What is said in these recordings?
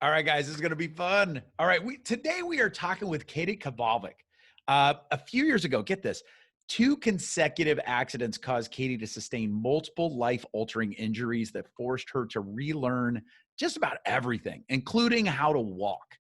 All right, guys, this is going to be fun. All right, today we are talking with Katy Kvalvik. A few years ago, get this, 2 consecutive accidents caused Katy to sustain multiple life-altering injuries that forced her to relearn just about everything, including how to walk.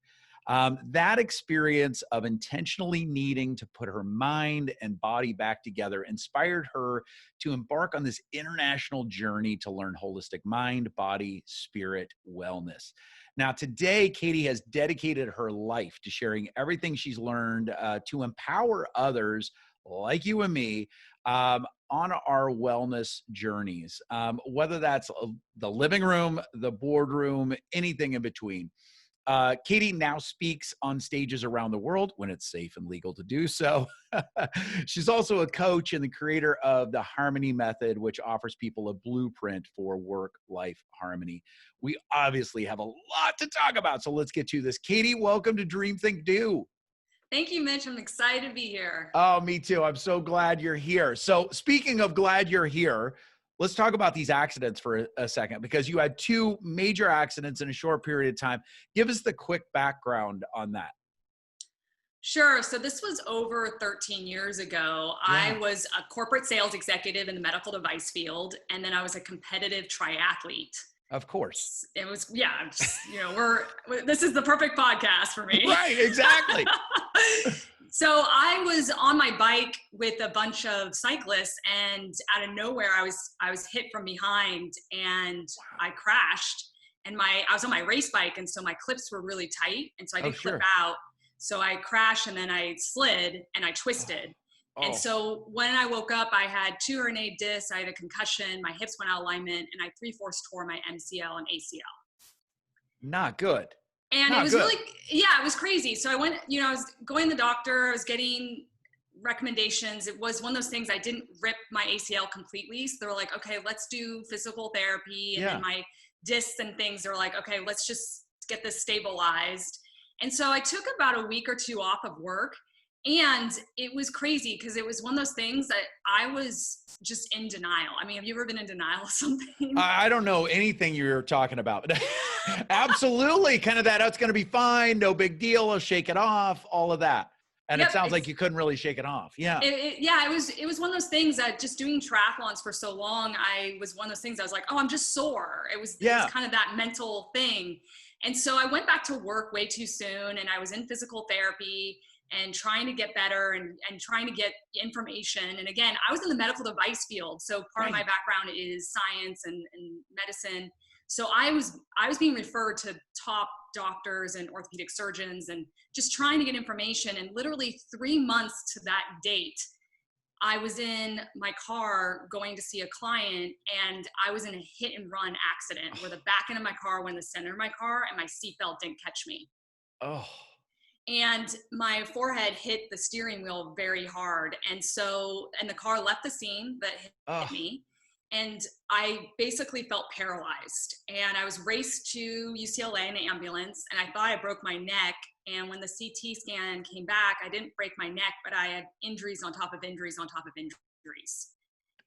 That experience of intentionally needing to put her mind and body back together inspired her to embark on this international journey to learn holistic mind, body, spirit wellness. Now, today, Katy has dedicated her life to sharing everything she's learned to empower others like you and me on our wellness journeys, whether that's the living room, the boardroom, anything in between. Katy now speaks on stages around the world when it's safe and legal to do so. She's also a coach and the creator of the Harmony Method, which offers people a blueprint for work-life harmony. We obviously have a lot to talk about, so let's get to this. Katy, welcome to Dream, Think, Do. Thank you, Mitch. I'm excited to be here. Oh, me too. I'm so glad you're here. So speaking of glad you're here, let's talk about these accidents for a second, because you had 2 major accidents in a short period of time. Give us the quick background on that. Sure. So this was over 13 years ago. Yeah. I was a corporate sales executive in the medical device field, and then I was a competitive triathlete. Of course. It was, this is the perfect podcast for me. Right, exactly. So I was on my bike with a bunch of cyclists, and out of nowhere, I was hit from behind, and I crashed. And I was on my race bike, and so my clips were really tight, and so I didn't clip out. So I crashed, and then I slid, and I twisted. And so when I woke up, I had 2 herniated discs, I had a concussion, my hips went out of alignment, and I 3/4 tore my MCL and ACL. Not good. And it was really, it was crazy. So I went, I was going to the doctor, I was getting recommendations. It was one of those things, I didn't rip my ACL completely. So they were like, okay, let's do physical therapy. And then my discs and things, they were like, okay, let's just get this stabilized. And so I took about a week or 2 off of work. And it was crazy because it was one of those things that I was just in denial. I mean, have you ever been in denial of something? I don't know anything you're talking about. Absolutely. Kind of that, oh, it's going to be fine. No big deal. I'll shake it off. All of that. And it sounds like you couldn't really shake it off. Yeah. It was one of those things that just doing triathlons for so long, I was one of those things I was like, oh, I'm just sore. It was kind of that mental thing. And so I went back to work way too soon, and I was in physical therapy and trying to get better and trying to get information. And again, I was in the medical device field. So part of my background is science and medicine. So I was being referred to top doctors and orthopedic surgeons and just trying to get information. And literally 3 months to that date, I was in my car going to see a client, and I was in a hit and run accident where the back end of my car went in the center of my car and my seatbelt didn't catch me. Oh. And my forehead hit the steering wheel very hard. And the car left the scene that hit me. And I basically felt paralyzed. And I was raced to UCLA in an ambulance, and I thought I broke my neck. And when the CT scan came back, I didn't break my neck, but I had injuries on top of injuries on top of injuries.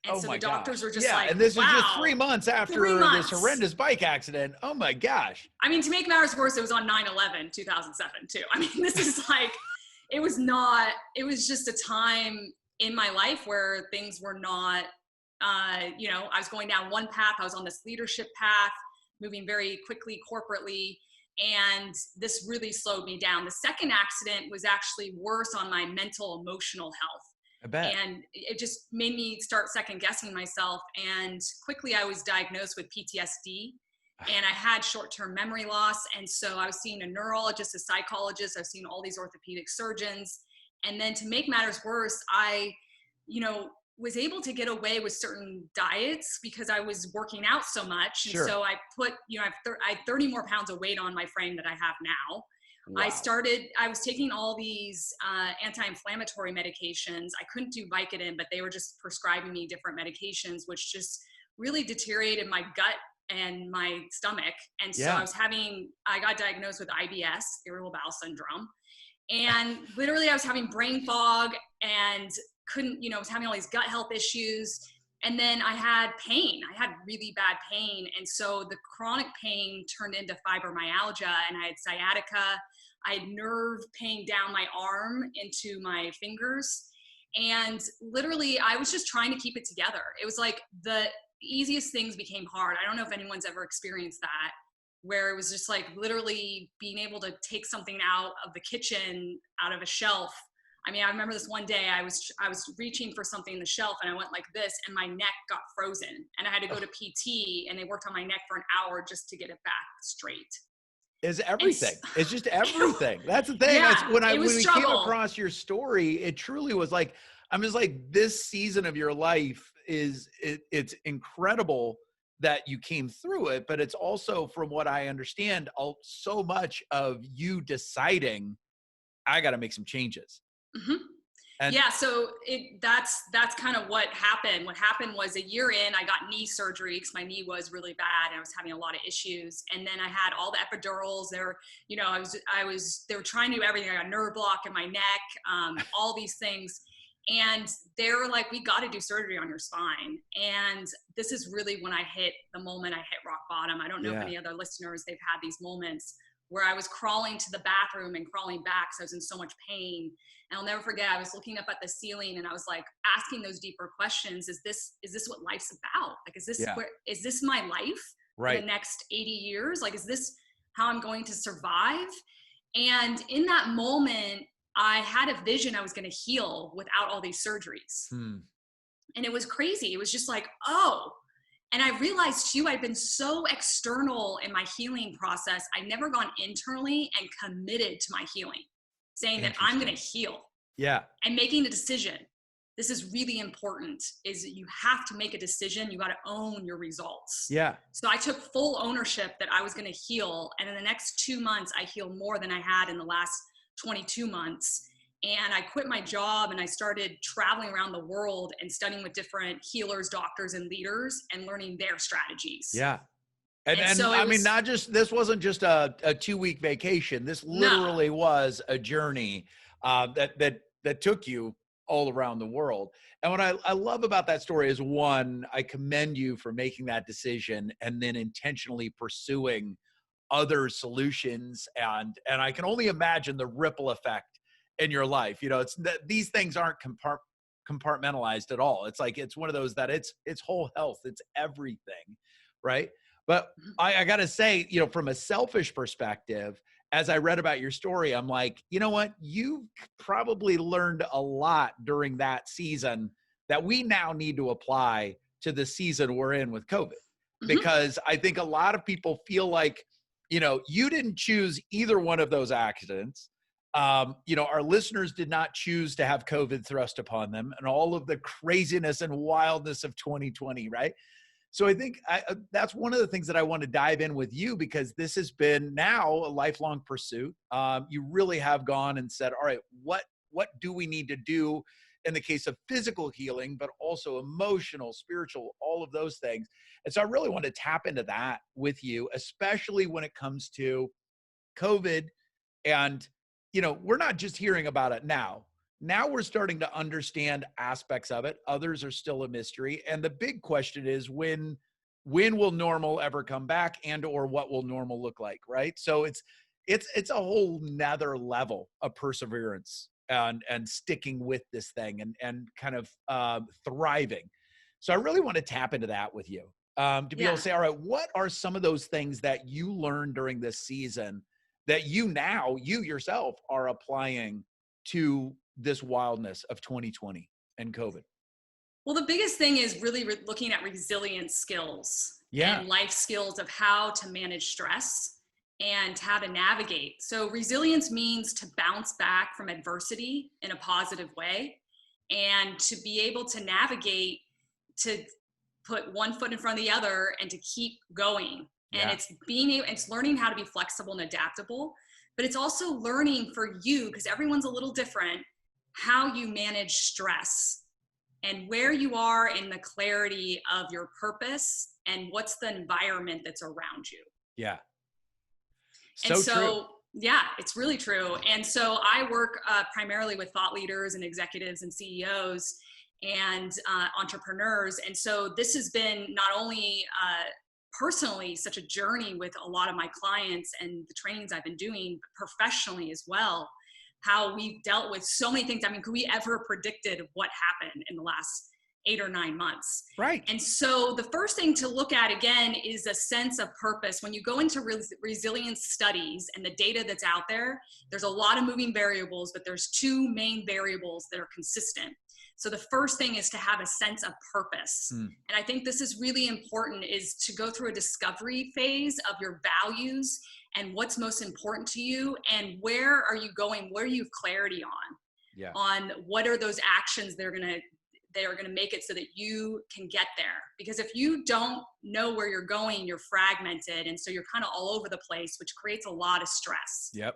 And so the doctors were just like, and this wow, is just 3 months after this horrendous bike accident. Oh my gosh. I mean, to make matters worse, it was on 9/11, 2007 too. I mean, this is like, it was just a time in my life where things were not, I was going down one path. I was on this leadership path, moving very quickly corporately. And this really slowed me down. The second accident was actually worse on my mental, emotional health. I bet. And it just made me start second guessing myself. And quickly I was diagnosed with PTSD, and I had short-term memory loss. And so I was seeing a neurologist, a psychologist, I was seeing all these orthopedic surgeons. And then to make matters worse, I, was able to get away with certain diets because I was working out so much. And so I put, I had 30 more pounds of weight on my frame that I have now. Wow. I was taking all these anti-inflammatory medications. I couldn't do Vicodin, but they were just prescribing me different medications, which just really deteriorated my gut and my stomach. And so I got diagnosed with IBS, irritable bowel syndrome. And literally I was having brain fog and couldn't, was having all these gut health issues. And then I had pain. I had really bad pain. And so the chronic pain turned into fibromyalgia, and I had sciatica. I had nerve pain down my arm into my fingers. And literally, I was just trying to keep it together. It was like the easiest things became hard. I don't know if anyone's ever experienced that, where it was just like literally being able to take something out of the kitchen, out of a shelf. I mean, I remember this one day I was reaching for something in the shelf, and I went like this, and my neck got frozen, and I had to go to PT, and they worked on my neck for an hour just to get it back straight. Is everything. It's just everything. That's the thing. Yeah, That's when we came struggle. across your story, it truly was like, I'm just like, this season of your life it's incredible that you came through it, but it's also, from what I understand, so much of you deciding, I got to make some changes. Mm-hmm. And yeah, so that's kind of what happened. What happened was, a year in, I got knee surgery because my knee was really bad and I was having a lot of issues. And then I had all the epidurals. They were trying to do everything. I got a nerve block in my neck, all these things. And they were like, we got to do surgery on your spine. And this is really when I hit the moment I hit rock bottom. I don't know if any other listeners, they've had these moments where I was crawling to the bathroom and crawling back because I was in so much pain. And I'll never forget, I was looking up at the ceiling and I was like asking those deeper questions. Is this what life's about? Like, is this my life for the next 80 years? Like, is this how I'm going to survive? And in that moment, I had a vision I was going to heal without all these surgeries. And it was crazy. It was just like, oh. And I realized too, I've been so external in my healing process. I've never gone internally and committed to my healing, saying that I'm going to heal. Yeah. And making a decision. This is really important, is you have to make a decision. You got to own your results. Yeah. So I took full ownership that I was going to heal. And in the next 2 months, I healed more than I had in the last 22 months. And I quit my job and I started traveling around the world and studying with different healers, doctors, and leaders and learning their strategies. Yeah. And so I mean, this wasn't just a 2-week vacation. This literally was a journey that took you all around the world. And what I love about that story is, one, I commend you for making that decision and then intentionally pursuing other solutions. And I can only imagine the ripple effect in your life. You know, it's that these things aren't compartmentalized at all. It's like, it's one of those that it's whole health, it's everything. Right. But I got to say, you know, from a selfish perspective, as I read about your story, I'm like, you know what? You probably learned a lot during that season that we now need to apply to the season we're in with COVID. Because I think a lot of people feel like, you know, you didn't choose either one of those accidents. You know, our listeners did not choose to have COVID thrust upon them and all of the craziness and wildness of 2020, right? So I think that's one of the things that I want to dive in with you, because this has been now a lifelong pursuit. You really have gone and said, all right, what do we need to do in the case of physical healing, but also emotional, spiritual, all of those things. And so I really want to tap into that with you, especially when it comes to COVID. And, you know, we're not just hearing about it now. Now we're starting to understand aspects of it. Others are still a mystery. And the big question is, when will normal ever come back, and or what will normal look like, right? So it's a whole nother level of perseverance and sticking with this thing and kind of thriving. So I really want to tap into that with you, to be able to say, all right, what are some of those things that you learned during this season that you yourself are applying to this wildness of 2020 and COVID? Well, the biggest thing is really looking at resilience skills and life skills of how to manage stress and how to navigate. So resilience means to bounce back from adversity in a positive way, and to be able to navigate, to put one foot in front of the other and to keep going. And it's learning how to be flexible and adaptable, but it's also learning for you, because everyone's a little different, how you manage stress and where you are in the clarity of your purpose and what's the environment that's around you. Yeah. So true. Yeah, it's really true. And so I work primarily with thought leaders and executives and CEOs. and entrepreneurs. And so this has been not only personally such a journey with a lot of my clients and the trainings I've been doing, but professionally as well, how we've dealt with so many things. I mean, could we ever predicted what happened in the last 8 or 9 months? Right. And so the first thing to look at again is a sense of purpose. When you go into resilience studies and the data that's out there, there's a lot of moving variables, but there's 2 main variables that are consistent. So the first thing is to have a sense of purpose. And I think this is really important, is to go through a discovery phase of your values and what's most important to you and where are you going, where you have clarity on what are those actions they are going to make it so that you can get there. Because if you don't know where you're going, you're fragmented. And so you're kind of all over the place, which creates a lot of stress. Yep.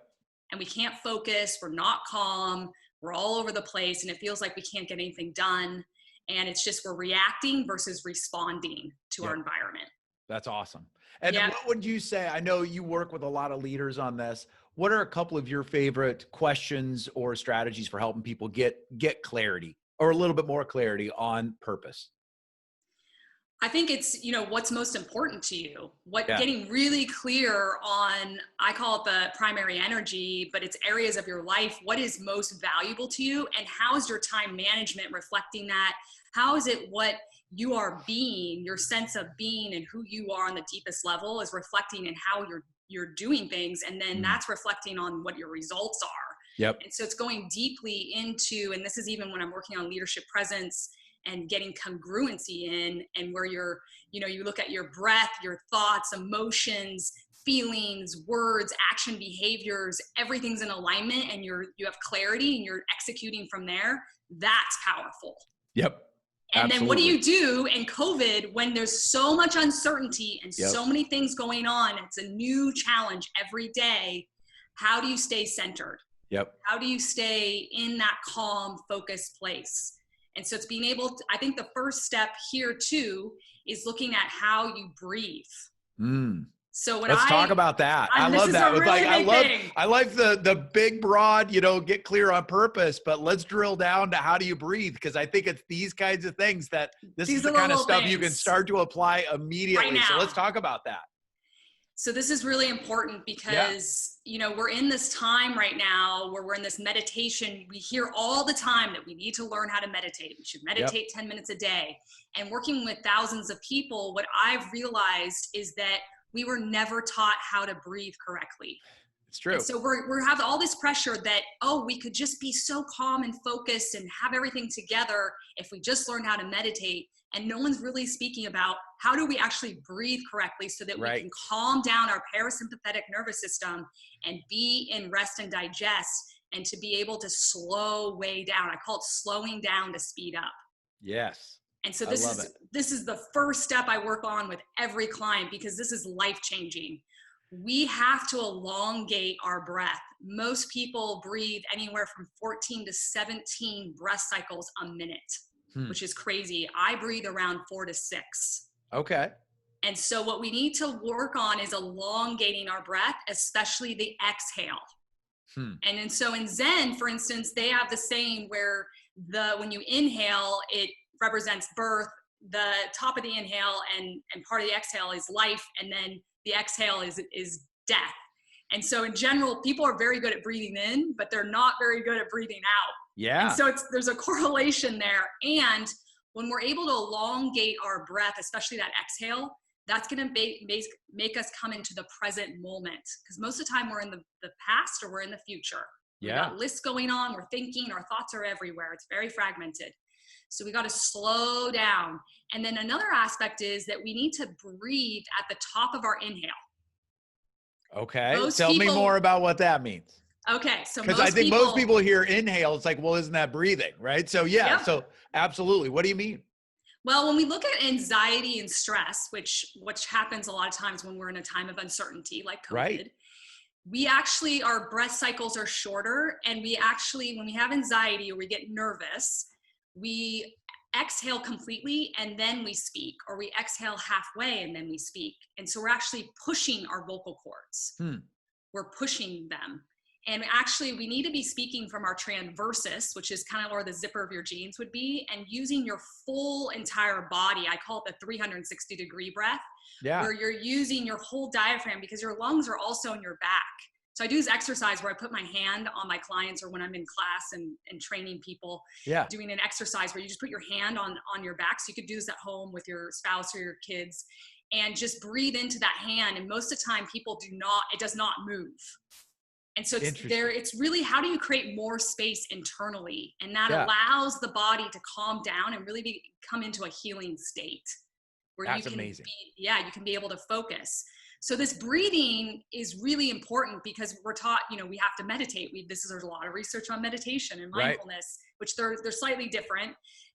And we can't focus. We're not calm. We're all over the place. And it feels like we can't get anything done. And it's just, we're reacting versus responding to our environment. That's awesome. And what would you say? I know you work with a lot of leaders on this. What are a couple of your favorite questions or strategies for helping people get clarity, or a little bit more clarity on purpose? I think it's, what's most important to you, getting really clear on, I call it the primary energy, but it's areas of your life. What is most valuable to you, and how is your time management reflecting that? How is it what you are being, your sense of being and who you are on the deepest level is reflecting in how you're doing things. And then that's reflecting on what your results are. Yep. And so it's going deeply into, and this is even when I'm working on leadership presence and getting congruency in, and where you're, you look at your breath, your thoughts, emotions, feelings, words, action, behaviors, everything's in alignment, and you have clarity and you're executing from there. That's powerful. Yep. And Absolutely. then what do you do in COVID when there's so much uncertainty and so many things going on? It's a new challenge every day. How do you stay centered? Yep. How do you stay in that calm, focused place? And so it's being able to, I think the first step here too is looking at how you breathe. So let's talk about that. I love that. I like the big, broad, get clear on purpose, but let's drill down to how do you breathe? Because I think it's these kinds of things that this is the kind of stuff you can start to apply immediately. Right now. So let's talk about that. So this is really important because, we're in this time right now where we're in this meditation. We hear all the time that we need to learn how to meditate. We should meditate 10 minutes a day. And working with thousands of people, what I've realized is that we were never taught how to breathe correctly. It's true. And so we have all this pressure that, we could just be so calm and focused and have everything together if we just learn how to meditate. And no one's really speaking about how do we actually breathe correctly so that we can calm down our parasympathetic nervous system and be in rest and digest, and to be able to slow way down. I call it slowing down to speed up. Yes. And so this is the first step I work on with every client, because this is life-changing. We have to elongate our breath. Most people breathe anywhere from 14 to 17 breath cycles a minute, which is crazy. I breathe around 4 to 6. Okay. And so what we need to work on is elongating our breath, especially the exhale. And so in Zen, for instance, they have the saying where when you inhale, it represents birth, the top of the inhale and part of the exhale is life, and then the exhale is death. And so in general, people are very good at breathing in, but they're not very good at breathing out. Yeah. And so there's a correlation there. And when we're able to elongate our breath, especially that exhale, that's going to make us come into the present moment. Because most of the time we're in the past or we're in the future. We've got lists going on, we're thinking, our thoughts are everywhere. It's very fragmented. So we got to slow down. And then another aspect is that we need to breathe at the top of our inhale. Okay. Tell me more about what that means. Okay. So because I think most people hear inhale, it's like, well, isn't that breathing? Right. So so absolutely. What do you mean? Well, when we look at anxiety and stress, which happens a lot of times when we're in a time of uncertainty like COVID, we actually, our breath cycles are shorter. And we actually, when we have anxiety or we get nervous, we exhale completely and then we speak, or we exhale halfway and then we speak. And so we're actually pushing our vocal cords. We're pushing them. And actually, we need to be speaking from our transversus, which is kind of where the zipper of your jeans would be, and using your full entire body. I call it the 360-degree breath, where you're using your whole diaphragm, because your lungs are also in your back. So I do this exercise where I put my hand on my clients, or when I'm in class and training people, doing an exercise where you just put your hand on your back. So you could do this at home with your spouse or your kids, and just breathe into that hand. And most of the time people it does not move. And so it's really, how do you create more space internally? And that allows the body to calm down and really come into a healing state where you can you can be able to focus. So this breathing is really important, because we're taught, we have to meditate. There's a lot of research on meditation and mindfulness, which they're slightly different.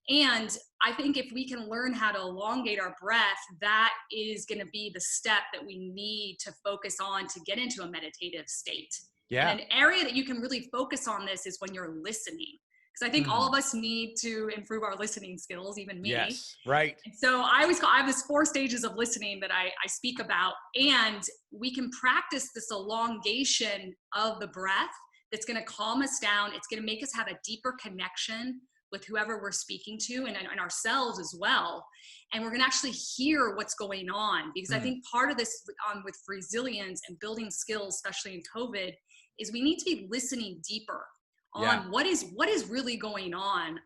And I think if we can learn how to elongate our breath, that is going to be the step that we need to focus on to get into a meditative state. And an area that you can really focus on this is when you're listening. Because I think all of us need to improve our listening skills, even me. Yes, right. And so I have this 4 stages of listening that I speak about, and we can practice this elongation of the breath that's going to calm us down. It's going to make us have a deeper connection with whoever we're speaking to, and ourselves as well. And we're going to actually hear what's going on, because I think part of this with resilience and building skills, especially in COVID, is we need to be listening deeper on what is really going on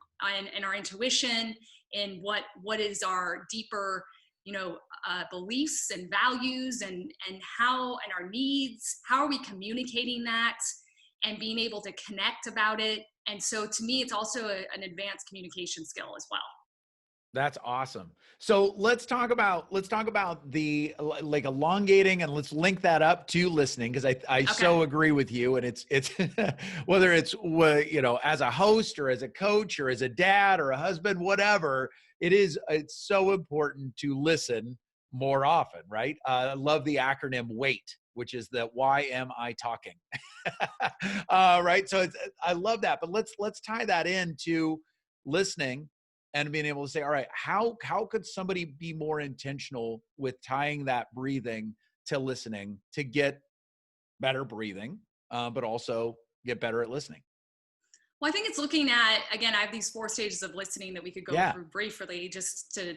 in our intuition, and what is our deeper, beliefs and values, and our needs. How are we communicating that and being able to connect about it? And so to me, it's also an advanced communication skill as well. That's awesome. So let's talk about the elongating, and let's link that up to listening, because I so agree with you. And it's whether it's as a host or as a coach or as a dad or a husband, whatever it's so important to listen more often, right? I love the acronym WAIT, which is the why am I talking? Right. So I love that. But let's tie that into listening and being able to say, all right, how could somebody be more intentional with tying that breathing to listening to get better breathing, but also get better at listening? Well, I think it's looking at, again, I have these 4 stages of listening that we could go through briefly, just to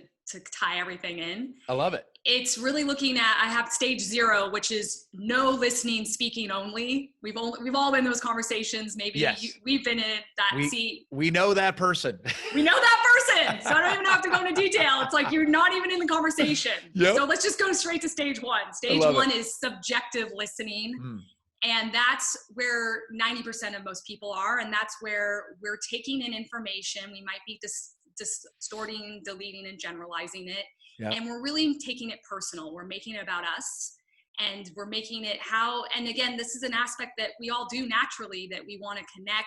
tie everything in. I love it. It's really looking at, I have stage 0, which is no listening, speaking only. We've all been in those conversations. Maybe we've been in that seat. We know that person. We know that person. So I don't even have to go into detail. It's like, you're not even in the conversation. So let's just go straight to stage 1. Stage 1 is subjective listening. And that's where 90% of most people are. And that's where we're taking in information. We might be distorting, deleting, and generalizing it. And we're really taking it personal. We're making it about us. And we're making it and again, this is an aspect that we all do naturally, that we want to connect.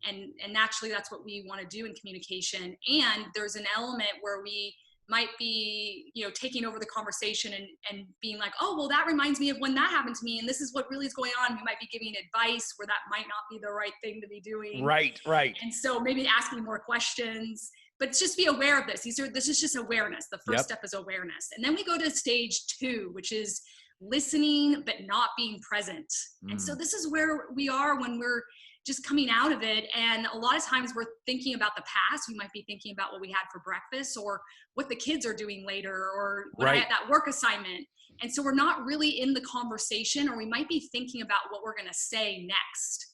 And naturally, that's what we want to do in communication. And there's an element where we might be, taking over the conversation and being like, oh, well, that reminds me of when that happened to me, and this is what really is going on. We might be giving advice where that might not be the right thing to be doing. Right. And so maybe asking more questions, but just be aware of this. This is just awareness. The first step is awareness. And then we go to stage 2, which is listening, but not being present. And so this is where we are when we're just coming out of it. And a lot of times we're thinking about the past. We might be thinking about what we had for breakfast, or what the kids are doing later, or when I had that work assignment. And so we're not really in the conversation, or we might be thinking about what we're going to say next.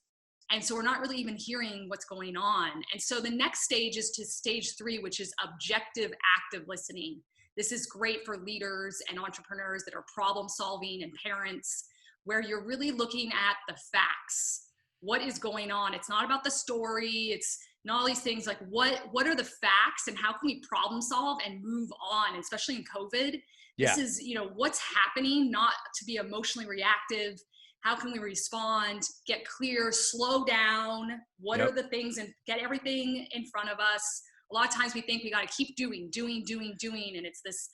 And so we're not really even hearing what's going on. And so the next stage is to stage 3, which is objective, active listening. This is great for leaders and entrepreneurs that are problem solving, and parents, where you're really looking at the facts. What is going on? It's not about the story. It's not all these things. Like what are the facts, and how can we problem solve and move on, especially in COVID? This is, what's happening, not to be emotionally reactive. How can we respond, get clear, slow down? What are the things, and get everything in front of us? A lot of times we think we got to keep doing, and it's this,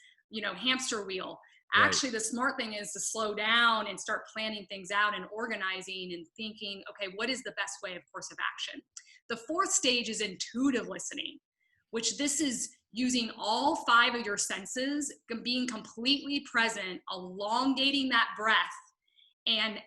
hamster wheel. Actually, the smart thing is to slow down and start planning things out and organizing and thinking, okay, what is the best way of course of action? The 4th stage is intuitive listening, which this is using all 5 of your senses, being completely present, elongating that breath, and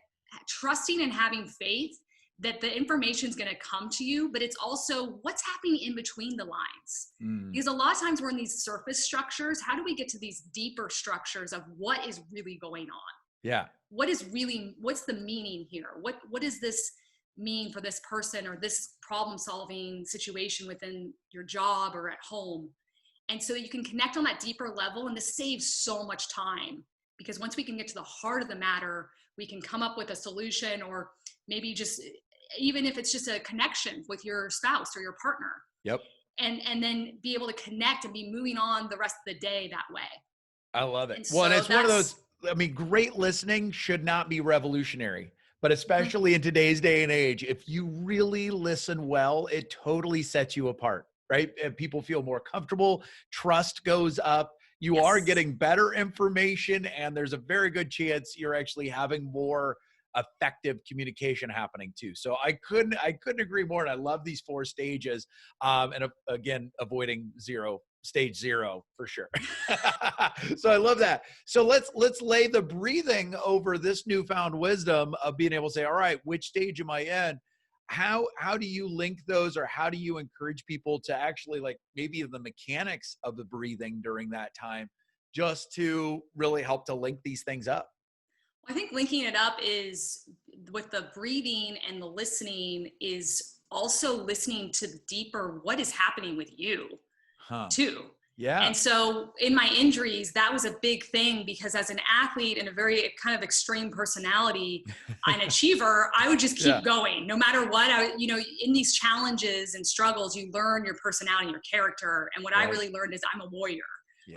trusting and having faith that the information is going to come to you, but it's also what's happening in between the lines. Because a lot of times we're in these surface structures. How do we get to these deeper structures of what is really going on? Yeah. What's the meaning here? What does this mean for this person or this problem solving situation within your job or at home? And so you can connect on that deeper level, and this saves so much time, because once we can get to the heart of the matter, we can come up with a solution, or maybe just, even if it's just a connection with your spouse or your partner. Yep. And then be able to connect and be moving on the rest of the day that way. I love it. And Well, and so it's one of those, I mean, great listening should not be revolutionary, but especially in today's day and age, if you really listen well, it totally sets you apart, right? And people feel more comfortable, trust goes up, you are getting better information, and there's a very good chance you're actually having more effective communication happening too. So I couldn't agree more. And I love these 4 stages. And again, avoiding stage 0 for sure. So I love that. So let's lay the breathing over this newfound wisdom of being able to say, all right, which stage am I in? How do you link those, or how do you encourage people to actually, like, maybe the mechanics of the breathing during that time, just to really help to link these things up? I think linking it up is with the breathing and the listening is also listening to deeper what is happening with you too. Yeah. And so in my injuries, that was a big thing, because as an athlete and a very kind of extreme personality, an achiever, I would just keep going no matter what. In these challenges and struggles, you learn your personality, your character. And what I really learned is I'm a warrior.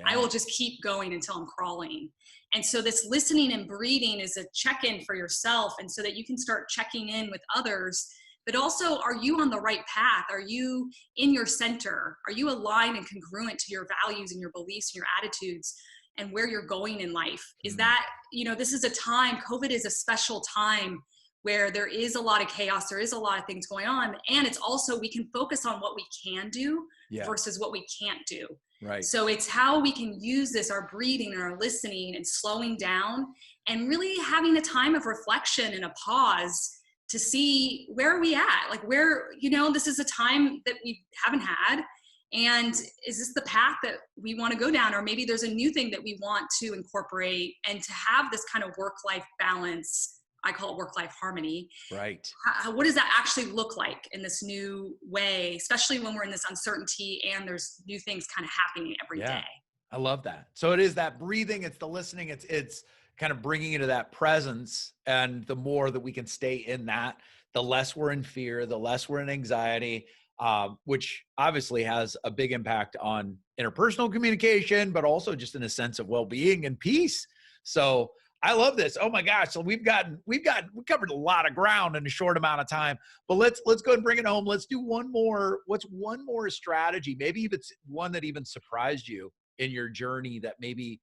I will just keep going until I'm crawling. And so this listening and breathing is a check-in for yourself, and so that you can start checking in with others. But also, are you on the right path? Are you in your center? Are you aligned and congruent to your values and your beliefs and your attitudes and where you're going in life? Is that, this is a time, COVID is a special time where there is a lot of chaos, there is a lot of things going on. And it's also, we can focus on what we can do versus what we can't do. Right. So it's how we can use this, our breathing and our listening and slowing down, and really having a time of reflection and a pause to see where are we at, like where, this is a time that we haven't had. And is this the path that we want to go down? Or maybe there's a new thing that we want to incorporate, and to have this kind of work-life balance. I call it work-life harmony. Right. What does that actually look like in this new way, especially when we're in this uncertainty and there's new things kind of happening every day? I love that. So it is that breathing, it's the listening, it's kind of bringing into that presence. And the more that we can stay in that, the less we're in fear, the less we're in anxiety, which obviously has a big impact on interpersonal communication, but also just in a sense of well-being and peace. So I love this. Oh my gosh. So we covered a lot of ground in a short amount of time, but let's go ahead and bring it home. Let's do one more. What's one more strategy? Maybe if it's one that even surprised you in your journey, that maybe,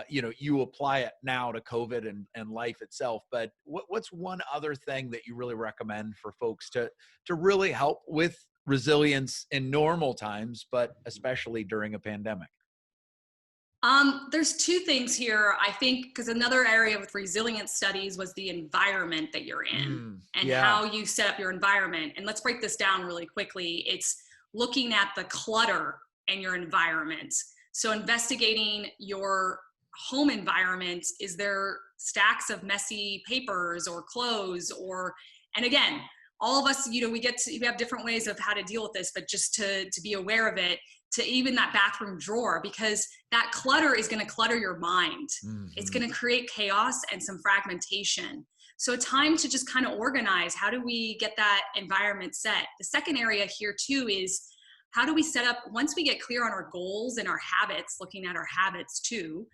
you apply it now to COVID and life itself, but what's one other thing that you really recommend for folks to really help with resilience in normal times, but especially during a pandemic? There's 2 things here, I think, because another area with resilience studies was the environment that you're in and how you set up your environment. And let's break this down really quickly. It's looking at the clutter in your environment. So investigating your home environment. Is there stacks of messy papers or clothes? And again, all of us, we have different ways of how to deal with this, but just to be aware of it, to even that bathroom drawer, because that clutter is going to clutter your mind. It's going to create chaos and some fragmentation. So a time to just kind of organize. How do we get that environment set? The second area here too is, how do we set up, once we get clear on our goals and our habits, looking at our habits too,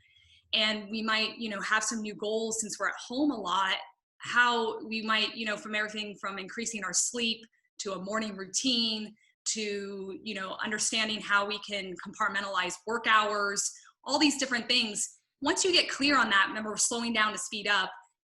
and we might, have some new goals since we're at home a lot, how we might, from everything from increasing our sleep to a morning routine to, understanding how we can compartmentalize work hours, all these different things. Once you get clear on that, remember, we're slowing down to speed up,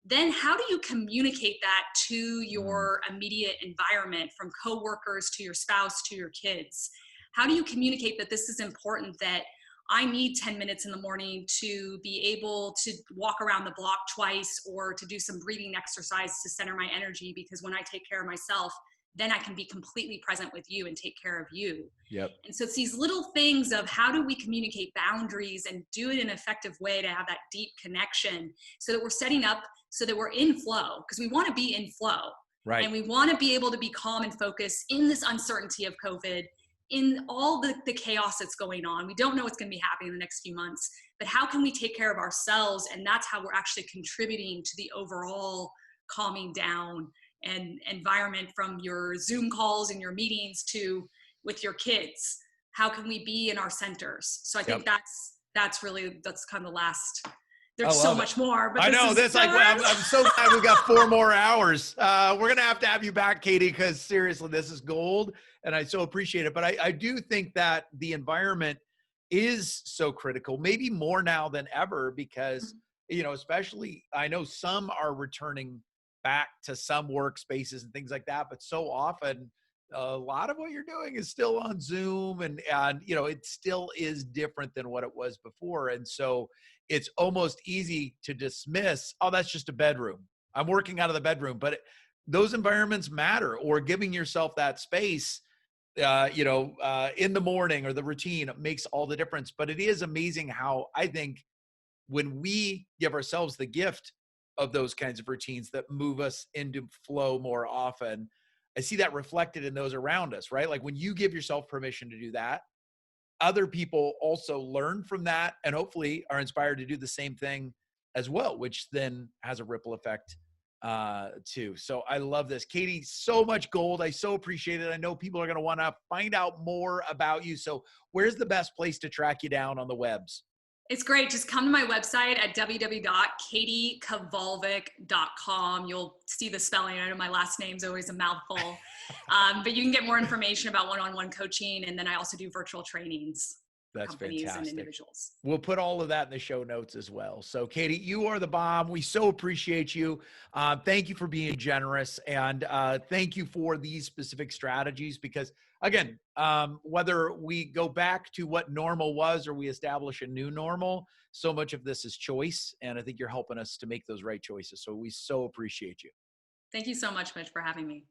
then how do you communicate that to your immediate environment, from coworkers to your spouse to your kids? How do you communicate that this is important, that I need 10 minutes in the morning to be able to walk around the block twice or to do some breathing exercise to center my energy, because when I take care of myself, then I can be completely present with you and take care of you. Yep. And so it's these little things of how do we communicate boundaries and do it in an effective way to have that deep connection, so that we're setting up so that we're in flow, because we want to be in flow. Right. And we want to be able to be calm and focused in this uncertainty of COVID, in all the chaos that's going on. We don't know what's going to be happening in the next few months, but how can we take care of ourselves? And that's how we're actually contributing to the overall calming down and environment, from your Zoom calls and your meetings to with your kids. How can we be in our centers? So I think Yep. that's really, that's kind of the last. I There's so love it. much more, but I this know is this. so Like, I'm so glad we got 4 more hours. We're gonna have you back, Katy, because seriously, this is gold, and I so appreciate it. But I do think that the environment is so critical, maybe more now than ever, because especially I know some are returning back to some workspaces and things like that, but so often a lot of what you're doing is still on Zoom, and it still is different than what it was before, and so it's almost easy to dismiss, oh, that's just a bedroom. I'm working out of the bedroom. But those environments matter, or giving yourself that space, in the morning, or the routine makes all the difference. But it is amazing how I think when we give ourselves the gift of those kinds of routines that move us into flow more often, I see that reflected in those around us, right? Like when you give yourself permission to do that, other people also learn from that and hopefully are inspired to do the same thing as well, which then has a ripple effect too. So I love this. Katy, so much gold. I so appreciate it. I know people are going to want to find out more about you. So where's the best place to track you down on the webs? It's great. Just come to my website at www.katykvalvik.com. You'll see the spelling. I know my last name's always a mouthful. But you can get more information about one-on-one coaching. And then I also do virtual trainings for That's companies and fantastic. individuals. We'll put all of that in the show notes as well. So, Katy, you are the bomb. We so appreciate you. Thank you for being generous, and thank you for these specific strategies. Because, again, whether we go back to what normal was or we establish a new normal, so much of this is choice, and I think you're helping us to make those right choices. So we so appreciate you. Thank you so much, Mitch, for having me.